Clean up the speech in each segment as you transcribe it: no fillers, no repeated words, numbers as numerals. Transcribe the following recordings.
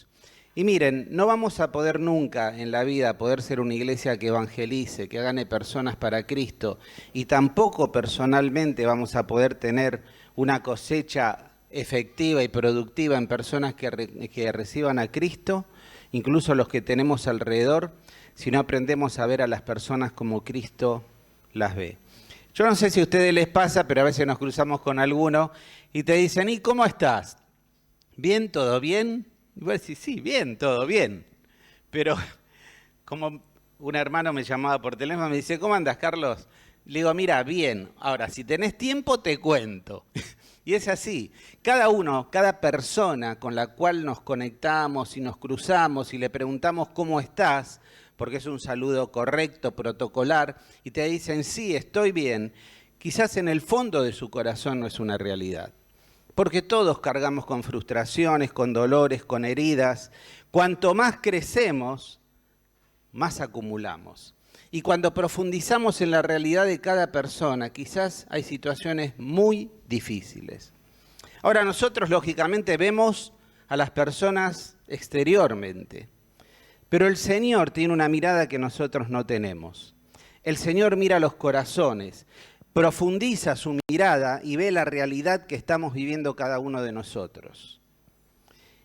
Jesús. Y miren, no vamos a poder nunca en la vida poder ser una iglesia que evangelice, que gane personas para Cristo, y tampoco personalmente vamos a poder tener una cosecha efectiva y productiva en personas que reciban a Cristo, incluso los que tenemos alrededor, si no aprendemos a ver a las personas como Cristo las ve. Yo no sé si a ustedes les pasa, pero a veces nos cruzamos con alguno y te dicen, ¿y cómo estás? ¿Bien? ¿Todo bien? Y vos decís, sí, bien, todo bien. Pero como un hermano me llamaba por teléfono y me dice, ¿cómo andas, Carlos? Le digo, mira, bien. Ahora, si tenés tiempo, te cuento. Y es así. Cada uno, cada persona con la cual nos conectamos y nos cruzamos y le preguntamos cómo estás, porque es un saludo correcto, protocolar, y te dicen, sí, estoy bien, quizás en el fondo de su corazón no es una realidad. Porque todos cargamos con frustraciones, con dolores, con heridas. Cuanto más crecemos, más acumulamos. Y cuando profundizamos en la realidad de cada persona, quizás hay situaciones muy difíciles. Ahora nosotros lógicamente vemos a las personas exteriormente, pero el Señor tiene una mirada que nosotros no tenemos. El Señor mira los corazones, profundiza su mirada y ve la realidad que estamos viviendo cada uno de nosotros.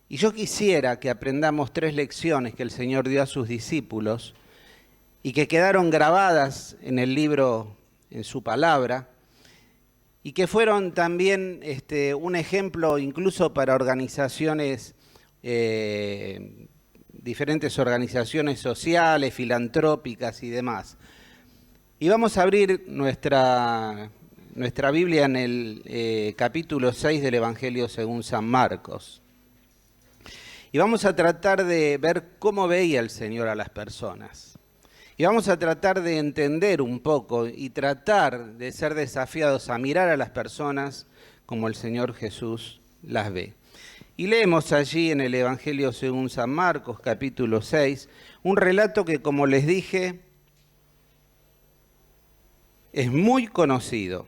Y yo quisiera que aprendamos 3 lecciones que el Señor dio a sus discípulos y que quedaron grabadas en el libro, en su palabra, y que fueron también un ejemplo incluso para organizaciones, diferentes organizaciones sociales, filantrópicas y demás. Y vamos a abrir nuestra Biblia en el capítulo 6 del Evangelio según San Marcos. Y vamos a tratar de ver cómo veía el Señor a las personas. Y vamos a tratar de entender un poco y tratar de ser desafiados a mirar a las personas como el Señor Jesús las ve. Y leemos allí en el Evangelio según San Marcos, capítulo 6, un relato que, como les dije, es muy conocido.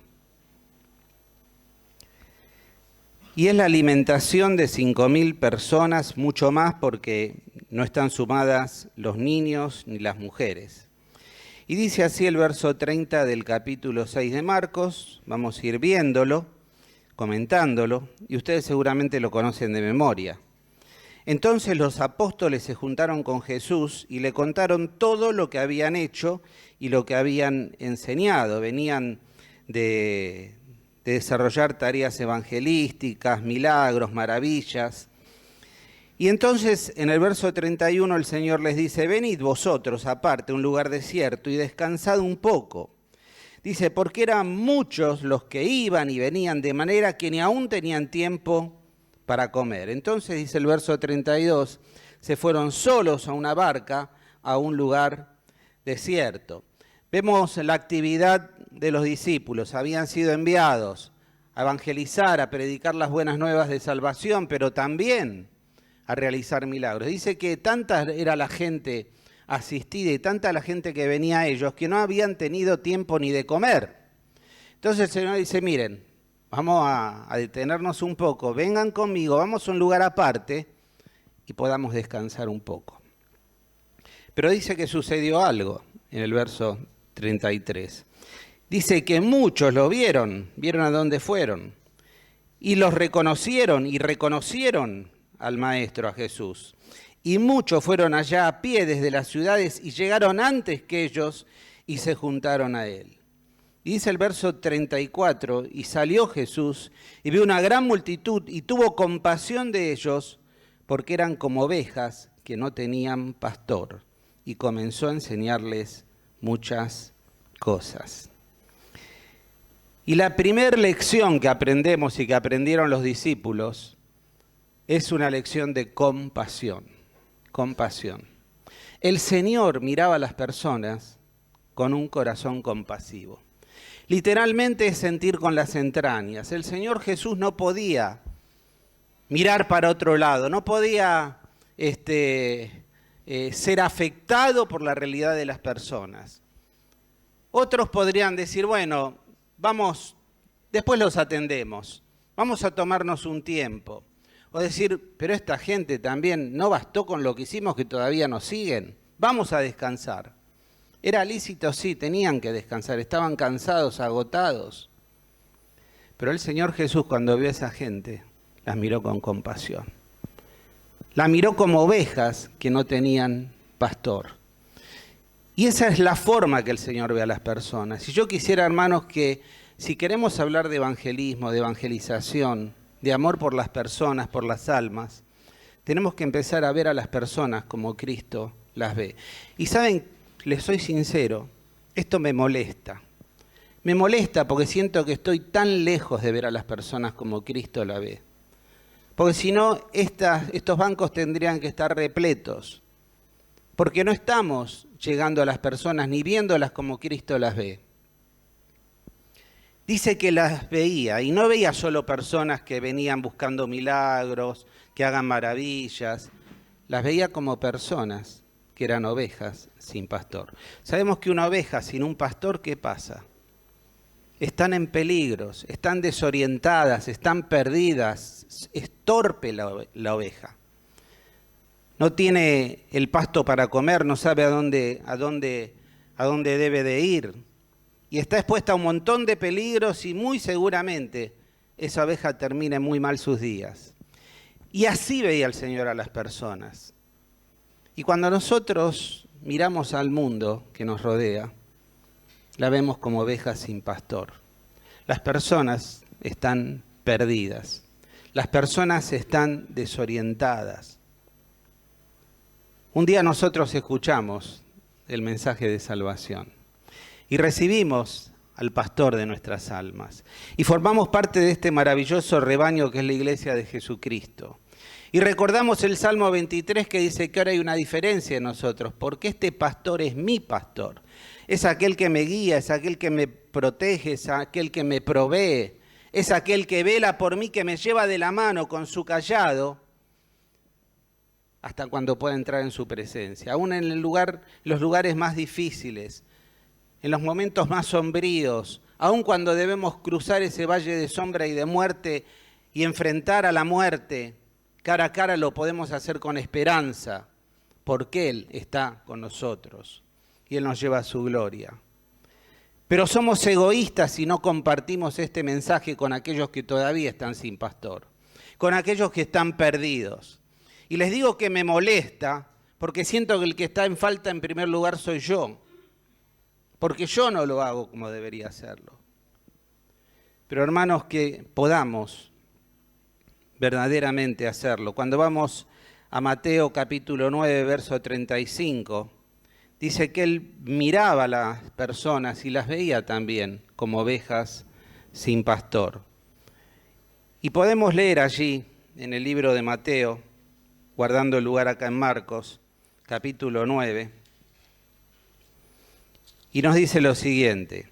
Y es la alimentación de 5.000 personas, mucho más porque no están sumadas los niños ni las mujeres. Y dice así el verso 30 del capítulo 6 de Marcos, vamos a ir viéndolo, comentándolo, y ustedes seguramente lo conocen de memoria. Entonces los apóstoles se juntaron con Jesús y le contaron todo lo que habían hecho y lo que habían enseñado. Venían de desarrollar tareas evangelísticas, milagros, maravillas. Y entonces en el verso 31 el Señor les dice, venid vosotros aparte a un lugar desierto y descansad un poco. Dice, porque eran muchos los que iban y venían de manera que ni aún tenían tiempo para comer. Entonces dice el verso 32, se fueron solos a una barca a un lugar desierto. Vemos la actividad de los discípulos, habían sido enviados a evangelizar, a predicar las buenas nuevas de salvación, pero también a realizar milagros. Dice que tanta era la gente asistida y tanta la gente que venía a ellos que no habían tenido tiempo ni de comer. Entonces el Señor dice, miren, vamos a detenernos un poco, vengan conmigo, vamos a un lugar aparte y podamos descansar un poco. Pero dice que sucedió algo en el verso 33. Dice que muchos lo vieron a dónde fueron, y los reconocieron y reconocieron al Maestro, a Jesús. Y muchos fueron allá a pie desde las ciudades y llegaron antes que ellos y se juntaron a él. Y dice el verso 34, y salió Jesús y vio una gran multitud y tuvo compasión de ellos porque eran como ovejas que no tenían pastor. Y comenzó a enseñarles muchas cosas. Y la primera lección que aprendemos y que aprendieron los discípulos es una lección de compasión. Compasión. El Señor miraba a las personas con un corazón compasivo. Literalmente es sentir con las entrañas. El Señor Jesús no podía mirar para otro lado, no podía ser afectado por la realidad de las personas. Otros podrían decir, bueno, vamos, después los atendemos, vamos a tomarnos un tiempo. O decir, pero esta gente también no bastó con lo que hicimos que todavía nos siguen. Vamos a descansar. Era lícito, sí, tenían que descansar, estaban cansados, agotados. Pero el Señor Jesús, cuando vio a esa gente, las miró con compasión. La miró como ovejas que no tenían pastor. Y esa es la forma que el Señor ve a las personas. Y yo quisiera, hermanos, que si queremos hablar de evangelismo, de evangelización, de amor por las personas, por las almas, tenemos que empezar a ver a las personas como Cristo las ve. Y saben, les soy sincero, esto me molesta. Me molesta porque siento que estoy tan lejos de ver a las personas como Cristo la ve. Porque si no, estos bancos tendrían que estar repletos. Porque no estamos llegando a las personas ni viéndolas como Cristo las ve. Dice que las veía, y no veía solo personas que venían buscando milagros, que hagan maravillas. Las veía como personas que eran ovejas sin pastor. Sabemos que una oveja sin un pastor, ¿qué pasa? Están en peligros, están desorientadas, están perdidas, es torpe la oveja. No tiene el pasto para comer, no sabe a dónde debe de ir. Y está expuesta a un montón de peligros y muy seguramente esa oveja termine muy mal sus días. Y así veía el Señor a las personas. Y cuando nosotros miramos al mundo que nos rodea, la vemos como ovejas sin pastor. Las personas están perdidas. Las personas están desorientadas. Un día nosotros escuchamos el mensaje de salvación y recibimos al pastor de nuestras almas. Y formamos parte de este maravilloso rebaño que es la Iglesia de Jesucristo. Y recordamos el Salmo 23 que dice que ahora hay una diferencia en nosotros, porque este pastor es mi pastor. Es aquel que me guía, es aquel que me protege, es aquel que me provee, es aquel que vela por mí, que me lleva de la mano con su cayado hasta cuando pueda entrar en su presencia. Aún en los lugares más difíciles, en los momentos más sombríos, aún cuando debemos cruzar ese valle de sombra y de muerte y enfrentar a la muerte, cara a cara lo podemos hacer con esperanza, porque Él está con nosotros y Él nos lleva a su gloria. Pero somos egoístas si no compartimos este mensaje con aquellos que todavía están sin pastor, con aquellos que están perdidos. Y les digo que me molesta porque siento que el que está en falta en primer lugar soy yo, porque yo no lo hago como debería hacerlo. Pero hermanos, que podamos verdaderamente hacerlo. Cuando vamos a Mateo capítulo 9, verso 35, dice que Él miraba a las personas y las veía también como ovejas sin pastor. Y podemos leer allí, en el libro de Mateo, guardando el lugar acá en Marcos, capítulo 9, y nos dice lo siguiente: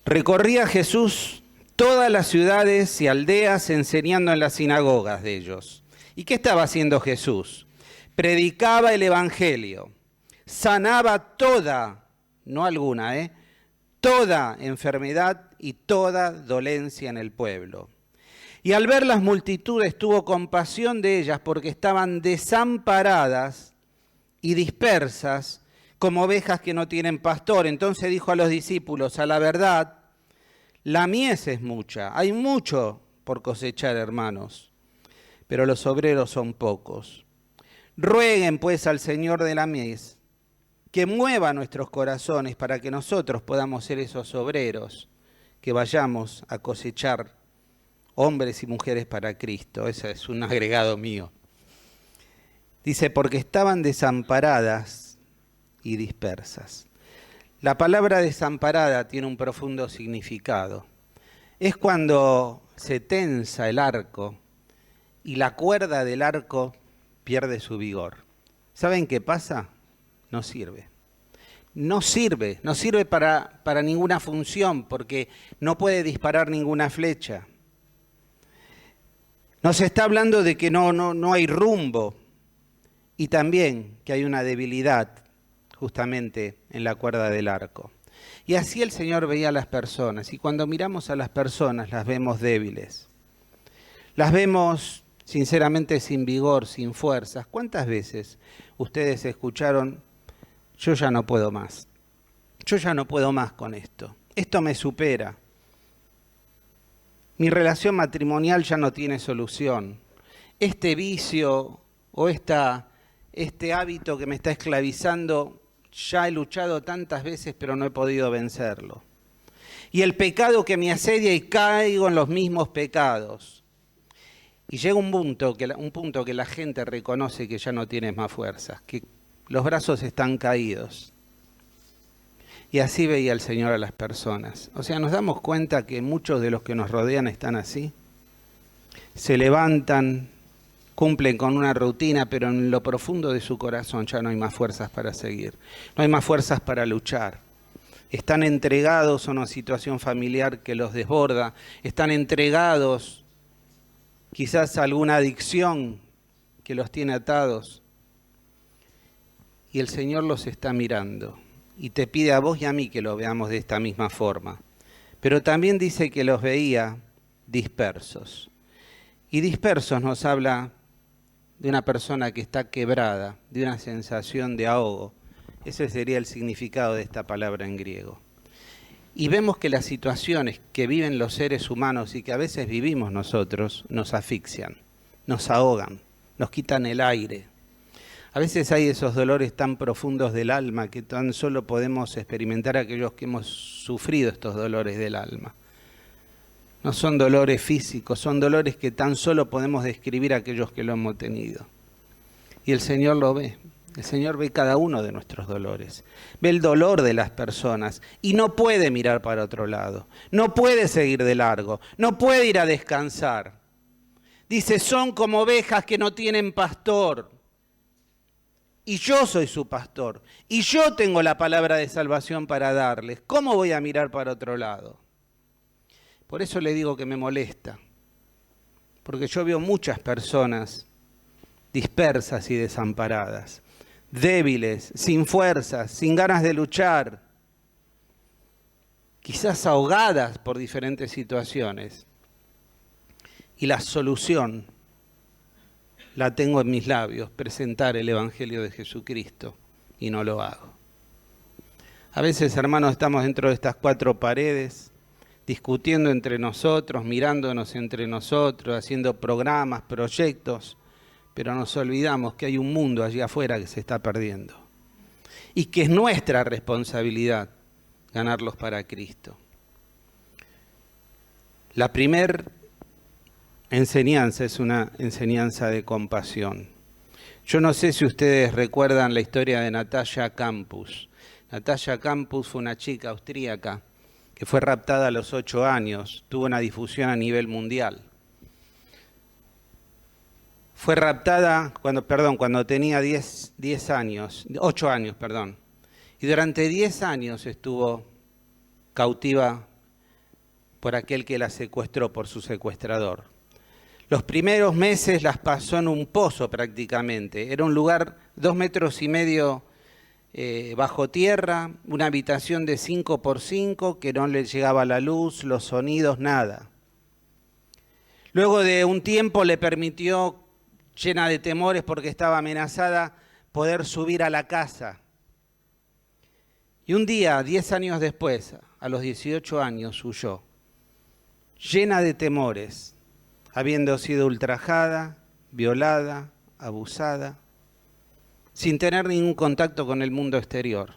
recorría Jesús todas las ciudades y aldeas enseñando en las sinagogas de ellos. ¿Y qué estaba haciendo Jesús? Predicaba el evangelio, sanaba toda, no alguna, toda enfermedad y toda dolencia en el pueblo. Y al ver las multitudes tuvo compasión de ellas porque estaban desamparadas y dispersas como ovejas que no tienen pastor. Entonces dijo a los discípulos: a la verdad, la mies es mucha, hay mucho por cosechar, hermanos, pero los obreros son pocos. Rueguen pues al Señor de la mies que mueva nuestros corazones para que nosotros podamos ser esos obreros que vayamos a cosechar hombres y mujeres para Cristo. Ese es un agregado mío. Dice, porque estaban desamparadas y dispersas. La palabra desamparada tiene un profundo significado. Es cuando se tensa el arco y la cuerda del arco pierde su vigor. ¿Saben qué pasa? No sirve. No sirve para ninguna función porque no puede disparar ninguna flecha. Nos está hablando de que no hay rumbo y también que hay una debilidad justamente en la cuerda del arco. Y así el Señor veía a las personas, y cuando miramos a las personas las vemos débiles. Las vemos sinceramente sin vigor, sin fuerzas. ¿Cuántas veces ustedes escucharon, yo ya no puedo más? Yo ya no puedo más con esto. Esto me supera. Mi relación matrimonial ya no tiene solución. Este vicio o este hábito que me está esclavizando, ya he luchado tantas veces pero no he podido vencerlo. Y el pecado que me asedia y caigo en los mismos pecados. Y llega un punto que la gente reconoce que ya no tienes más fuerzas, que los brazos están caídos. Y así veía el Señor a las personas. O sea, nos damos cuenta que muchos de los que nos rodean están así. Se levantan, cumplen con una rutina, pero en lo profundo de su corazón ya no hay más fuerzas para seguir. No hay más fuerzas para luchar. Están entregados a una situación familiar que los desborda. Están entregados quizás a alguna adicción que los tiene atados. Y el Señor los está mirando. Y te pide a vos y a mí que lo veamos de esta misma forma. Pero también dice que los veía dispersos. Y dispersos nos habla de una persona que está quebrada, de una sensación de ahogo. Ese sería el significado de esta palabra en griego. Y vemos que las situaciones que viven los seres humanos y que a veces vivimos nosotros nos asfixian, nos ahogan, nos quitan el aire. A veces hay esos dolores tan profundos del alma que tan solo podemos experimentar aquellos que hemos sufrido estos dolores del alma. No son dolores físicos, son dolores que tan solo podemos describir aquellos que lo hemos tenido. Y el Señor lo ve. El Señor ve cada uno de nuestros dolores. Ve el dolor de las personas y no puede mirar para otro lado. No puede seguir de largo. No puede ir a descansar. Dice, son como ovejas que no tienen pastor. Y yo soy su pastor, y yo tengo la palabra de salvación para darles. ¿Cómo voy a mirar para otro lado? Por eso le digo que me molesta, porque yo veo muchas personas dispersas y desamparadas, débiles, sin fuerzas, sin ganas de luchar, quizás ahogadas por diferentes situaciones. Y la solución la tengo en mis labios, presentar el Evangelio de Jesucristo, y no lo hago. A veces, hermanos, estamos dentro de estas cuatro paredes, discutiendo entre nosotros, mirándonos entre nosotros, haciendo programas, proyectos, pero nos olvidamos que hay un mundo allí afuera que se está perdiendo. Y que es nuestra responsabilidad ganarlos para Cristo. La primera enseñanza es una enseñanza de compasión. Yo no sé si ustedes recuerdan la historia de Natalia Campus. Natalia Campus fue una chica austríaca que fue raptada a los 8 años, tuvo una difusión a nivel mundial. Fue raptada cuando tenía 8 años, y durante 10 años estuvo cautiva por aquel que la secuestró, por su secuestrador. Los primeros meses las pasó en un pozo prácticamente. Era un lugar 2,5 metros bajo tierra, una habitación de 5 por 5 que no le llegaba la luz, los sonidos, nada. Luego de un tiempo le permitió, llena de temores porque estaba amenazada, poder subir a la casa. Y un día, 10 años después, a los 18 años, huyó, llena de temores, habiendo sido ultrajada, violada, abusada, sin tener ningún contacto con el mundo exterior.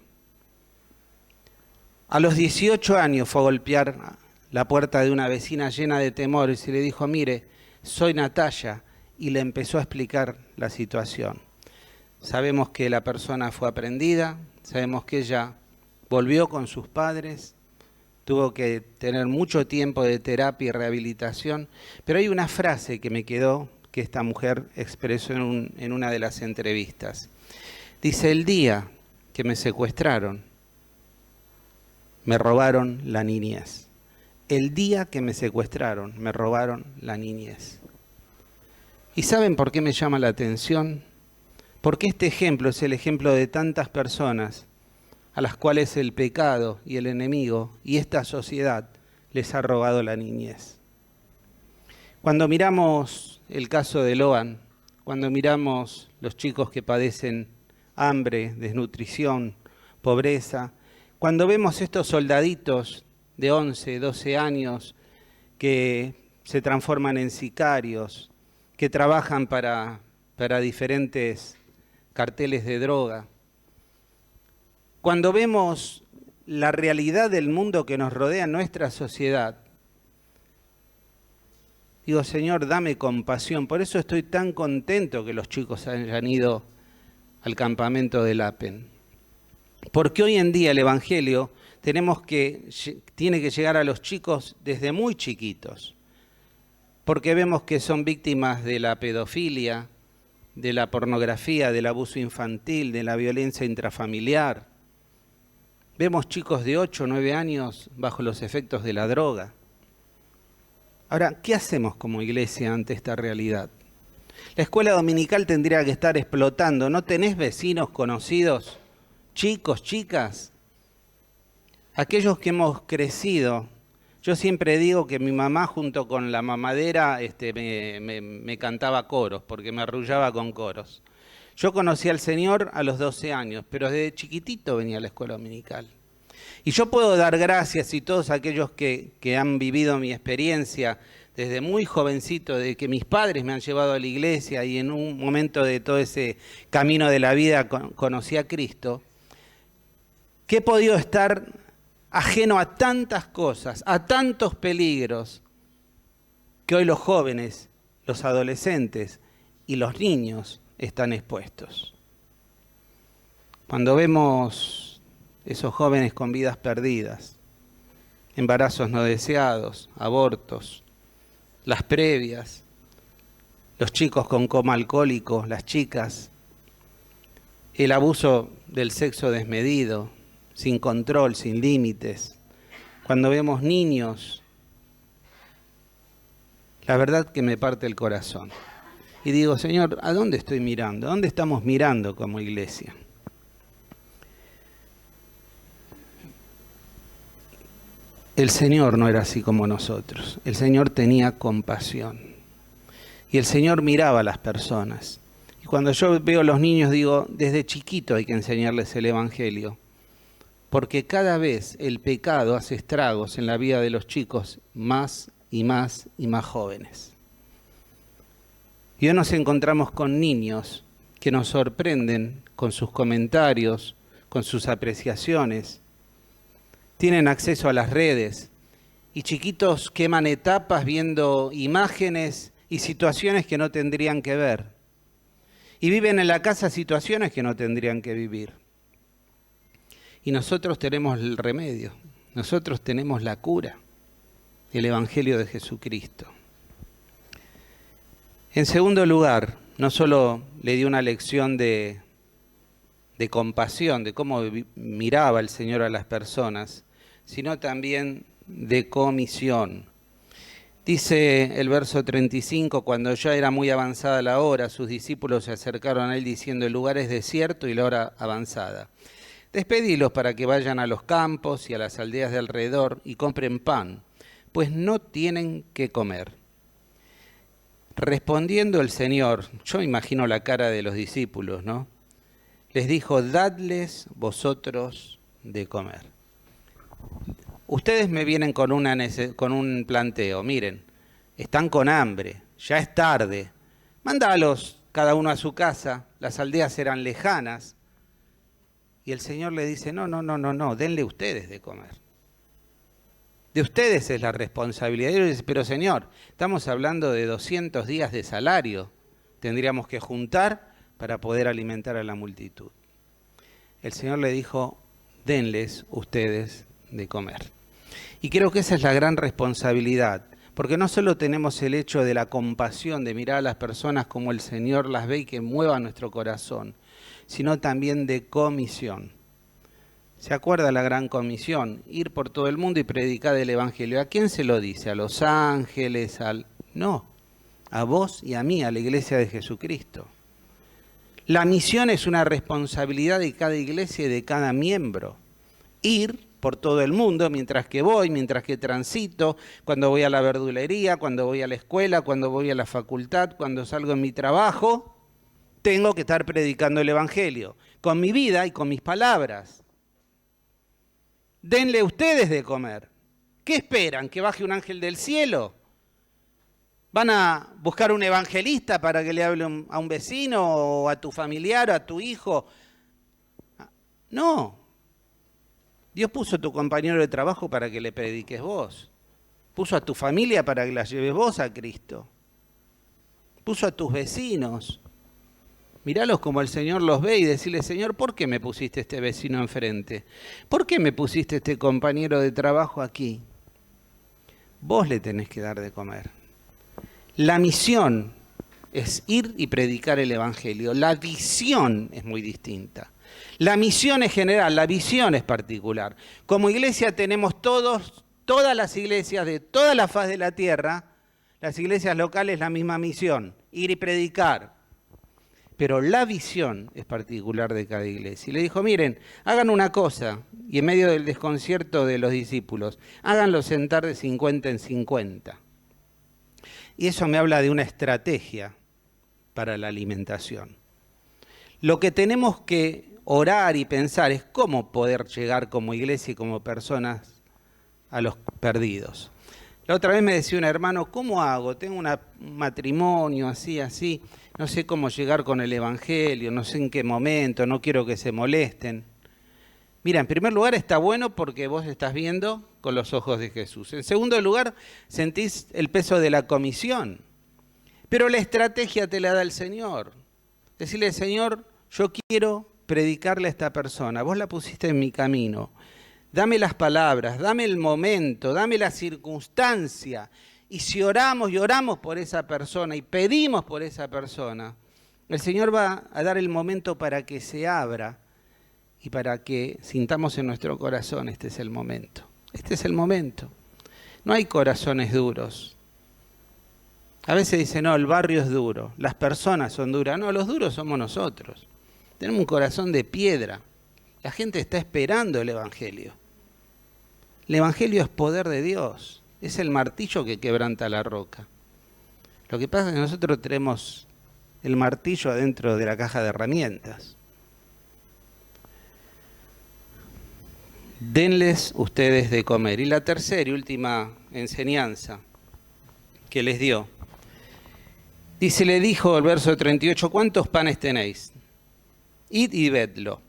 A los 18 años fue a golpear la puerta de una vecina llena de temores y le dijo, mire, soy Natalia, y le empezó a explicar la situación. Sabemos que la persona fue aprehendida, sabemos que ella volvió con sus padres, tuvo que tener mucho tiempo de terapia y rehabilitación, pero hay una frase que me quedó, que esta mujer expresó en una de las entrevistas. Dice, el día que me secuestraron, me robaron la niñez. El día que me secuestraron, me robaron la niñez. ¿Y saben por qué me llama la atención? Porque este ejemplo es el ejemplo de tantas personas a las cuales el pecado y el enemigo y esta sociedad les ha robado la niñez. Cuando miramos el caso de Loan, cuando miramos los chicos que padecen hambre, desnutrición, pobreza, cuando vemos estos soldaditos de 11, 12 años que se transforman en sicarios, que trabajan para diferentes carteles de droga, cuando vemos la realidad del mundo que nos rodea en nuestra sociedad, digo, Señor, dame compasión. Por eso estoy tan contento que los chicos hayan ido al campamento del APEN. Porque hoy en día el Evangelio tiene que llegar a los chicos desde muy chiquitos. Porque vemos que son víctimas de la pedofilia, de la pornografía, del abuso infantil, de la violencia intrafamiliar. Vemos chicos de 8 o 9 años bajo los efectos de la droga. Ahora, ¿qué hacemos como iglesia ante esta realidad? La escuela dominical tendría que estar explotando. ¿No tenés vecinos conocidos, chicos, chicas? Aquellos que hemos crecido. Yo siempre digo que mi mamá junto con la mamadera me cantaba coros, porque me arrullaba con coros. Yo conocí al Señor a los 12 años, pero desde chiquitito venía a la escuela dominical. Y yo puedo dar gracias, y todos aquellos que han vivido mi experiencia desde muy jovencito, de que mis padres me han llevado a la iglesia y en un momento de todo ese camino de la vida conocí a Cristo, que he podido estar ajeno a tantas cosas, a tantos peligros, que hoy los jóvenes, los adolescentes y los niños están expuestos. Cuando vemos esos jóvenes con vidas perdidas, embarazos no deseados, abortos, las previas, los chicos con coma alcohólico, las chicas, el abuso del sexo desmedido, sin control, sin límites. Cuando vemos niños, la verdad que me parte el corazón. Y digo, Señor, ¿a dónde estoy mirando? ¿A dónde estamos mirando como iglesia? El Señor no era así como nosotros. El Señor tenía compasión. Y el Señor miraba a las personas. Y cuando yo veo a los niños, digo, desde chiquito hay que enseñarles el Evangelio. Porque cada vez el pecado hace estragos en la vida de los chicos más y más y más jóvenes. Y hoy nos encontramos con niños que nos sorprenden con sus comentarios, con sus apreciaciones. Tienen acceso a las redes y chiquitos queman etapas viendo imágenes y situaciones que no tendrían que ver. Y viven en la casa situaciones que no tendrían que vivir. Y nosotros tenemos el remedio, nosotros tenemos la cura, el Evangelio de Jesucristo. En segundo lugar, no solo le dio una lección de compasión, de cómo miraba el Señor a las personas, sino también de comisión. Dice el verso 35, cuando ya era muy avanzada la hora, sus discípulos se acercaron a él diciendo, el lugar es desierto y la hora avanzada. Despedilos para que vayan a los campos y a las aldeas de alrededor y compren pan, pues no tienen qué comer. Respondiendo el Señor, yo imagino la cara de los discípulos, ¿no? Les dijo, dadles vosotros de comer. Ustedes me vienen con un planteo, miren, están con hambre, ya es tarde, mándalos cada uno a su casa, las aldeas eran lejanas. Y el Señor le dice, no, denle ustedes de comer. De ustedes es la responsabilidad. Y él dice, pero Señor, estamos hablando de 200 días de salario, tendríamos que juntar para poder alimentar a la multitud. El Señor le dijo, denles ustedes de comer. Y creo que esa es la gran responsabilidad, porque no solo tenemos el hecho de la compasión, de mirar a las personas como el Señor las ve y que mueva nuestro corazón, sino también de comisión. ¿Se acuerda la gran comisión? Ir por todo el mundo y predicar el Evangelio. ¿A quién se lo dice? ¿A los ángeles? No, a vos y a mí, a la iglesia de Jesucristo. La misión es una responsabilidad de cada iglesia y de cada miembro. Ir por todo el mundo, mientras que transito, cuando voy a la verdulería, cuando voy a la escuela, cuando voy a la facultad, cuando salgo en mi trabajo, tengo que estar predicando el Evangelio, con mi vida y con mis palabras. Denle ustedes de comer. ¿Qué esperan? ¿Que baje un ángel del cielo? ¿Van a buscar un evangelista para que le hable a un vecino o a tu familiar o a tu hijo? No. Dios puso a tu compañero de trabajo para que le prediques vos. Puso a tu familia para que la lleves vos a Cristo. Puso a tus vecinos. Míralos como el Señor los ve y decirle, Señor, ¿por qué me pusiste este vecino enfrente? ¿Por qué me pusiste este compañero de trabajo aquí? Vos le tenés que dar de comer. La misión es ir y predicar el Evangelio. La visión es muy distinta. La misión es general, la visión es particular. Como iglesia tenemos todas las iglesias de toda la faz de la tierra, las iglesias locales la misma misión, ir y predicar. Pero la visión es particular de cada iglesia. Y le dijo, miren, hagan una cosa, y en medio del desconcierto de los discípulos, háganlo sentar de 50 en 50. Y eso me habla de una estrategia para la alimentación. Lo que tenemos que orar y pensar es cómo poder llegar como iglesia y como personas a los perdidos. La otra vez me decía un hermano, ¿cómo hago? Tengo un matrimonio así, no sé cómo llegar con el Evangelio, no sé en qué momento, no quiero que se molesten. Mira, en primer lugar está bueno porque vos estás viendo con los ojos de Jesús. En segundo lugar, sentís el peso de la comisión. Pero la estrategia te la da el Señor. Decirle, Señor, yo quiero predicarle a esta persona, vos la pusiste en mi camino. Dame las palabras, dame el momento, dame la circunstancia. Y si oramos y oramos por esa persona y pedimos por esa persona, el Señor va a dar el momento para que se abra y para que sintamos en nuestro corazón, este es el momento. Este es el momento. No hay corazones duros. A veces dicen, no, el barrio es duro, las personas son duras. No, los duros somos nosotros. Tenemos un corazón de piedra. La gente está esperando el Evangelio. El Evangelio es poder de Dios. Es el martillo que quebranta la roca. Lo que pasa es que nosotros tenemos el martillo adentro de la caja de herramientas. Denles ustedes de comer. Y la tercera y última enseñanza que les dio. Dice, le dijo el verso 38, ¿cuántos panes tenéis? Id y vedlo.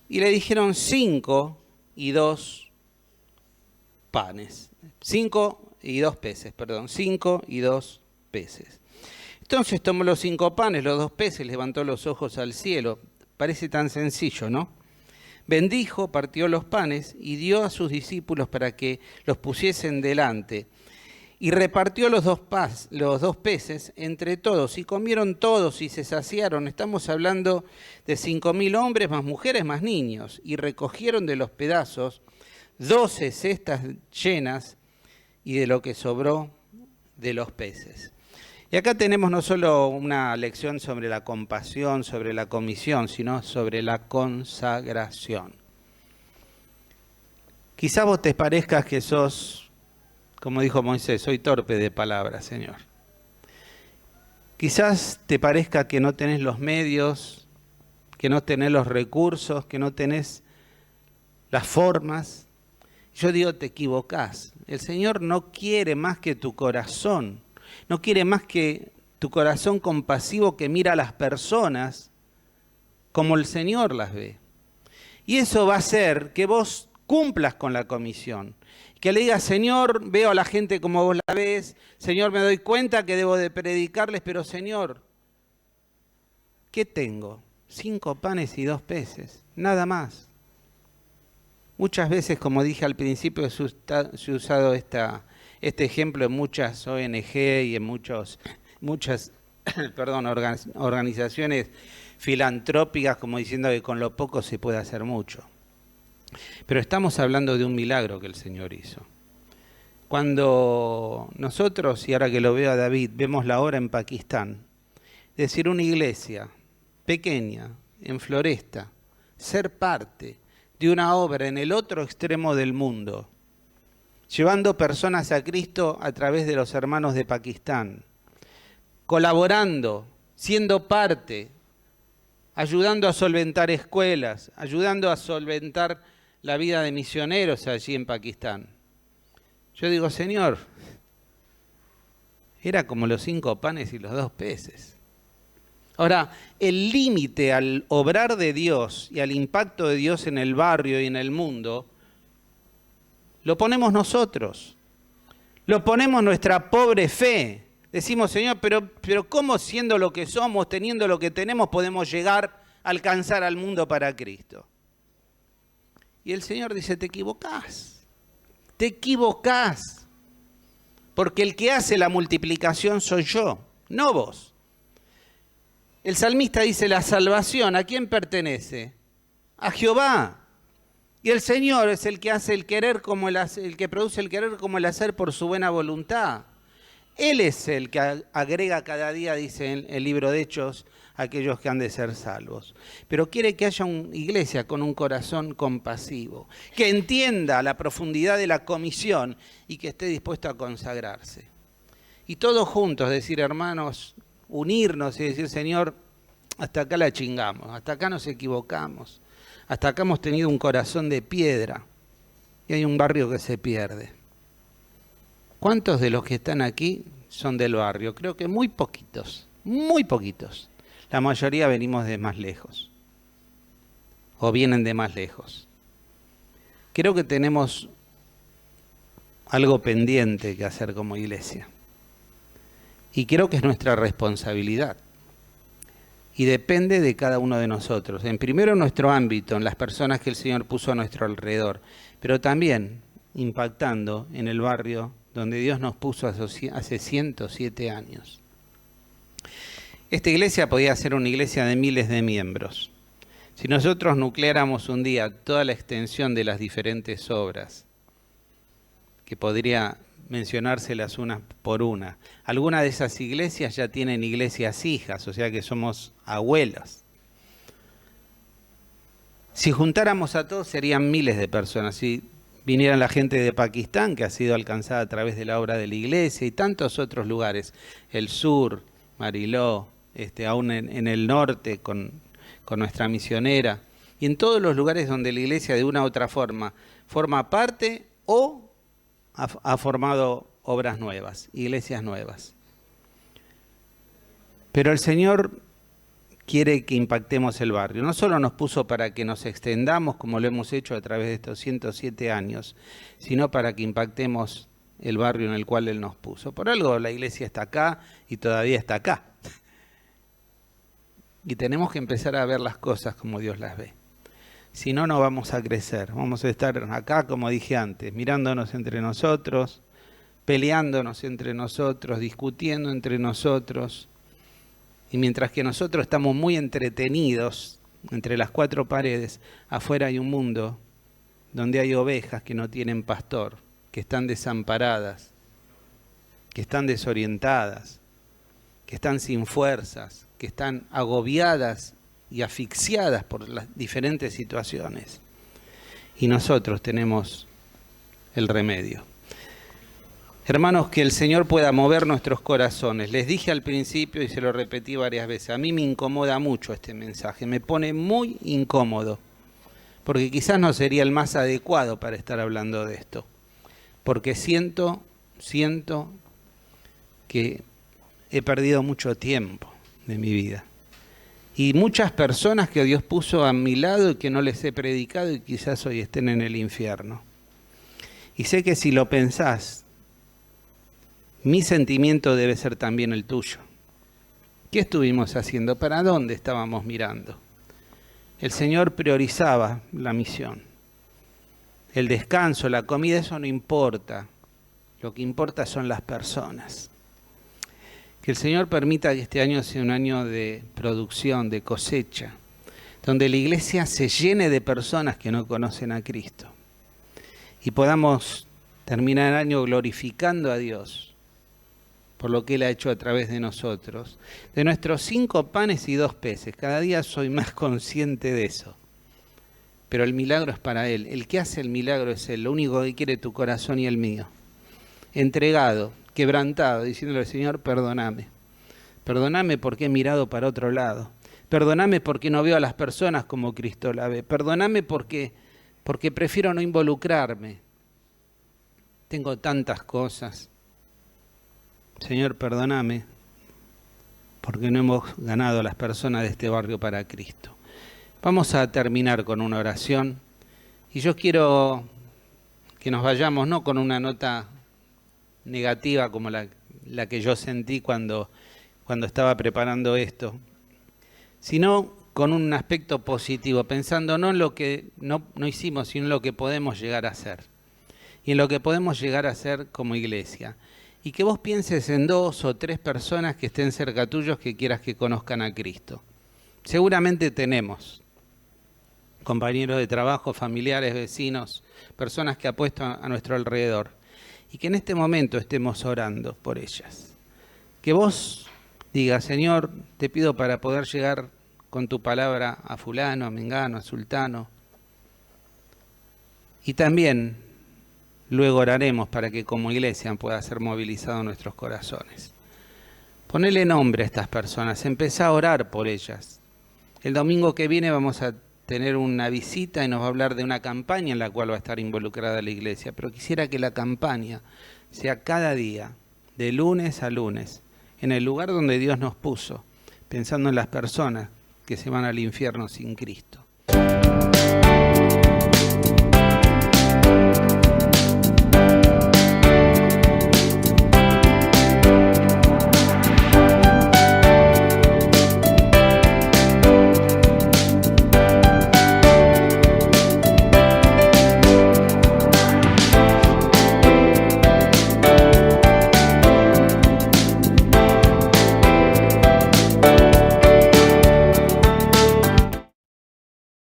Y le dijeron 5 y 2 panes. 5 y 2 peces, perdón. 5 y 2 peces. Entonces tomó los 5 panes, los 2 peces, levantó los ojos al cielo. Parece tan sencillo, ¿no? Bendijo, partió los panes y dio a sus discípulos para que los pusiesen delante. Y repartió los dos peces entre todos, y comieron todos y se saciaron. Estamos hablando de 5.000 hombres, más mujeres, más niños. Y recogieron de los pedazos 12 cestas llenas y de lo que sobró de los peces. Y acá tenemos no solo una lección sobre la compasión, sobre la comisión, sino sobre la consagración. Quizás vos te parezcas que sos, como dijo Moisés, soy torpe de palabras, Señor. Quizás te parezca que no tenés los medios, que no tenés los recursos, que no tenés las formas. Yo digo, te equivocás. El Señor no quiere más que tu corazón. No quiere más que tu corazón compasivo que mira a las personas como el Señor las ve. Y eso va a hacer que vos cumplas con la comisión. Que le digas, Señor, veo a la gente como vos la ves. Señor, me doy cuenta que debo de predicarles, pero Señor, ¿qué tengo? 5 panes y 2 peces, nada más. Muchas veces, como dije al principio, se ha usado este ejemplo en muchas ONG y en muchas organizaciones filantrópicas, como diciendo que con lo poco se puede hacer mucho. Pero estamos hablando de un milagro que el Señor hizo. Cuando nosotros, y ahora que lo veo a David, vemos la hora en Pakistán, es decir, una iglesia pequeña, en Floresta, ser parte de una obra en el otro extremo del mundo, llevando personas a Cristo a través de los hermanos de Pakistán, colaborando, siendo parte, ayudando a solventar escuelas, ayudando a solventar la vida de misioneros allí en Pakistán. Yo digo, Señor, era como los 5 panes y los 2 peces. Ahora, el límite al obrar de Dios y al impacto de Dios en el barrio y en el mundo, lo ponemos nosotros, lo ponemos nuestra pobre fe. Decimos, Señor, pero ¿cómo siendo lo que somos, teniendo lo que tenemos, podemos llegar a alcanzar al mundo para Cristo? Y el Señor dice, te equivocás, porque el que hace la multiplicación soy yo, no vos. El salmista dice, la salvación, ¿a quién pertenece? A Jehová. Y el Señor es el que hace el querer como el que produce el querer como el hacer por su buena voluntad. Él es el que agrega cada día, dice en el libro de Hechos, a aquellos que han de ser salvos. Pero quiere que haya una iglesia con un corazón compasivo, que entienda la profundidad de la comisión y que esté dispuesto a consagrarse. Y todos juntos decir, hermanos, unirnos y decir, Señor, hasta acá la chingamos, hasta acá nos equivocamos, hasta acá hemos tenido un corazón de piedra y hay un barrio que se pierde. ¿Cuántos de los que están aquí son del barrio? Creo que muy poquitos, muy poquitos. La mayoría venimos de más lejos o vienen de más lejos. Creo que tenemos algo pendiente que hacer como iglesia y creo que es nuestra responsabilidad y depende de cada uno de nosotros. En primero en nuestro ámbito, en las personas que el Señor puso a nuestro alrededor, pero también impactando en el barrio donde Dios nos puso hace 107 años. Esta iglesia podía ser una iglesia de miles de miembros. Si nosotros nucleáramos un día toda la extensión de las diferentes obras, que podría mencionárselas una por una, algunas de esas iglesias ya tienen iglesias hijas, o sea que somos abuelos. Si juntáramos a todos serían miles de personas. Si vinieran la gente de Pakistán, que ha sido alcanzada a través de la obra de la iglesia, y tantos otros lugares, el sur, Mariló, aún en el norte con nuestra misionera, y en todos los lugares donde la iglesia de una u otra forma forma parte o ha formado obras nuevas, iglesias nuevas. Pero el Señor quiere que impactemos el barrio. No solo nos puso para que nos extendamos, como lo hemos hecho a través de estos 107 años, sino para que impactemos el barrio en el cual Él nos puso. Por algo la iglesia está acá y todavía está acá. Y tenemos que empezar a ver las cosas como Dios las ve. Si no, no vamos a crecer. Vamos a estar acá, como dije antes, mirándonos entre nosotros, peleándonos entre nosotros, discutiendo entre nosotros. Y mientras que nosotros estamos muy entretenidos entre las 4 paredes, afuera hay un mundo donde hay ovejas que no tienen pastor, que están desamparadas, que están desorientadas, que están sin fuerzas, que están agobiadas y asfixiadas por las diferentes situaciones. Y nosotros tenemos el remedio. Hermanos, que el Señor pueda mover nuestros corazones. Les dije al principio y se lo repetí varias veces, a mí me incomoda mucho este mensaje, me pone muy incómodo, porque quizás no sería el más adecuado para estar hablando de esto, porque siento que he perdido mucho tiempo de mi vida. Y muchas personas que Dios puso a mi lado y que no les he predicado y quizás hoy estén en el infierno. Y sé que si lo pensás, mi sentimiento debe ser también el tuyo. ¿Qué estuvimos haciendo? ¿Para dónde estábamos mirando? El Señor priorizaba la misión. El descanso, la comida, eso no importa. Lo que importa son las personas. Que el Señor permita que este año sea un año de producción, de cosecha, donde la iglesia se llene de personas que no conocen a Cristo. Y podamos terminar el año glorificando a Dios por lo que Él ha hecho a través de nosotros. De nuestros 5 panes y 2 peces, cada día soy más consciente de eso. pero el milagro es para Él. El que hace el milagro es Él, lo único que quiere tu corazón y el mío. Entregado, quebrantado, diciéndole, Señor, perdóname. Perdóname porque he mirado para otro lado. Perdóname porque no veo a las personas como Cristo la ve. Perdóname porque prefiero no involucrarme. Tengo tantas cosas. Señor, perdóname porque no hemos ganado a las personas de este barrio para Cristo. Vamos a terminar con una oración y yo quiero que nos vayamos no con una nota negativa como la que yo sentí cuando estaba preparando esto, sino con un aspecto positivo, pensando no en lo que no hicimos, sino en lo que podemos llegar a hacer y en lo que podemos llegar a hacer como iglesia. Y que vos pienses en 2 o 3 personas que estén cerca tuyos que quieras que conozcan a Cristo. Seguramente tenemos compañeros de trabajo, familiares, vecinos, personas que ha puesto a nuestro alrededor. Y que en este momento estemos orando por ellas. Que vos digas, Señor, te pido para poder llegar con tu palabra a fulano, a mengano, a sultano. Y también luego oraremos para que como iglesia pueda ser movilizado nuestros corazones. Ponele nombre a estas personas, empezá a orar por ellas. El domingo que viene vamos a tener una visita y nos va a hablar de una campaña en la cual va a estar involucrada la iglesia, pero quisiera que la campaña sea cada día, de lunes a lunes, en el lugar donde Dios nos puso, pensando en las personas que se van al infierno sin Cristo.